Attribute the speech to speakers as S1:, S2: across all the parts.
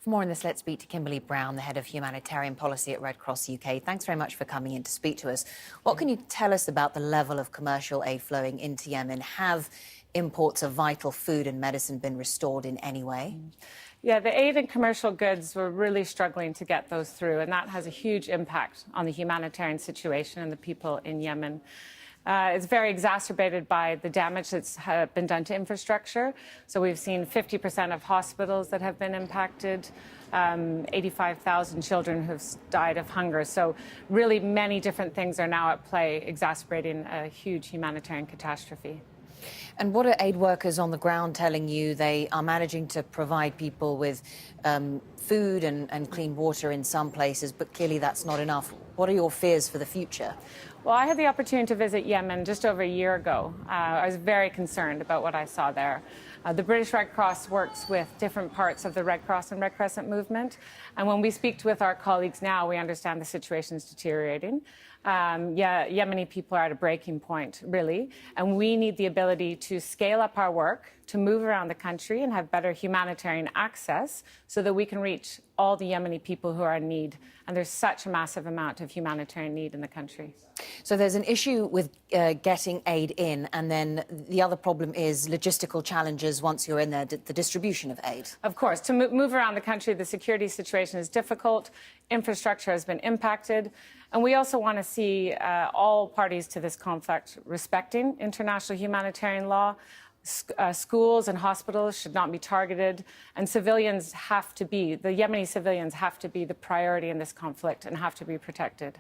S1: For more on this, let's speak to Kimberly Brown, the head of humanitarian policy at Red Cross UK. Thanks very much for coming in to speak to us. What can you tell us about the level of commercial aid flowing into Yemen? Have imports of vital food and medicine been restored in any way?
S2: Yeah, the aid and commercial goods, were really struggling to get those through, and that has a huge impact on the humanitarian situation and the people in Yemen. It's very exacerbated by the damage that's been done to infrastructure. So we've seen 50% of hospitals that have been impacted, 85,000 children who've died of hunger. So really many different things are now at play, exacerbating a huge humanitarian catastrophe.
S1: And what are aid workers on the ground telling you? They are managing to provide people with food and clean water in some places, but clearly that's not enough. What are your fears for the future?
S2: Well, I had the opportunity to visit Yemen just over a year ago. I was very concerned about what I saw there. The British Red Cross works with different parts of the Red Cross and Red Crescent movement. And when we speak with our colleagues now, we understand the situation is deteriorating. Yemeni people are at a breaking point, really. And we need the ability to scale up our work, to move around the country and have better humanitarian access so that we can reach all the Yemeni people who are in need. And there's such a massive amount of humanitarian need in the country.
S1: So there's an issue with getting aid in, and then the other problem is logistical challenges once you're in there, the distribution of aid.
S2: Of course, to move around the country, the security situation is difficult, infrastructure has been impacted, and we also want to see all parties to this conflict respecting international humanitarian law. Schools and hospitals should not be targeted, and civilians have to be, the Yemeni civilians have to be the priority in this conflict and have to be protected.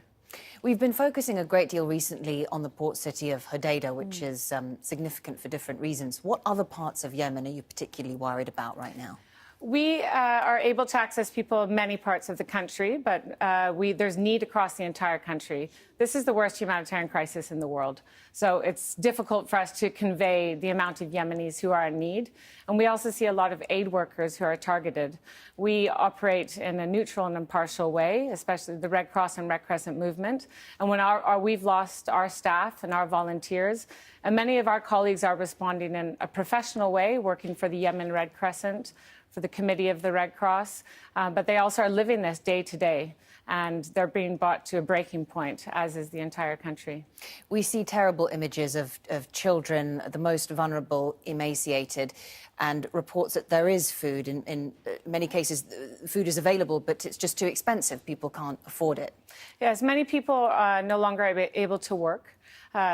S1: We've been focusing a great deal recently on the port city of Hodeidah, which is significant for different reasons. What other parts of Yemen are you particularly worried about right now?
S2: We are able to access people in many parts of the country, but there's need across the entire country. This is the worst humanitarian crisis in the world. So it's difficult for us to convey the amount of Yemenis who are in need. And we also see a lot of aid workers who are targeted. We operate in a neutral and impartial way, especially the Red Cross and Red Crescent movement. And when we've lost our staff and our volunteers, and many of our colleagues are responding in a professional way, working for the Yemen Red Crescent, for the Committee of the Red Cross, but they also are living this day to day, and they're being brought to a breaking point, as is the entire country.
S1: We see terrible images of children, the most vulnerable, emaciated, and reports that there is food. In many cases, food is available, but it's just too expensive. People can't afford it.
S2: Yes, many people are no longer able to work.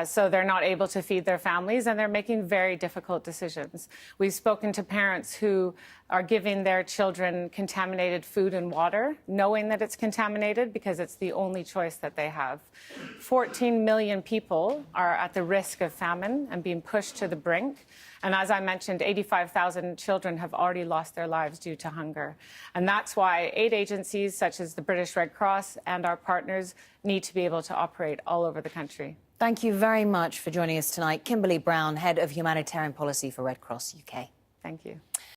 S2: So they're not able to feed their families, and they're making very difficult decisions. We've spoken to parents who are giving their children contaminated food and water, knowing that it's contaminated because it's the only choice that they have. 14 million people are at the risk of famine and being pushed to the brink. And as I mentioned, 85,000 children have already lost their lives due to hunger. And that's why aid agencies such as the British Red Cross and our partners need to be able to operate all over the country.
S1: Thank you very much for joining us tonight. Kimberly Brown, Head of Humanitarian Policy for Red Cross UK.
S2: Thank you.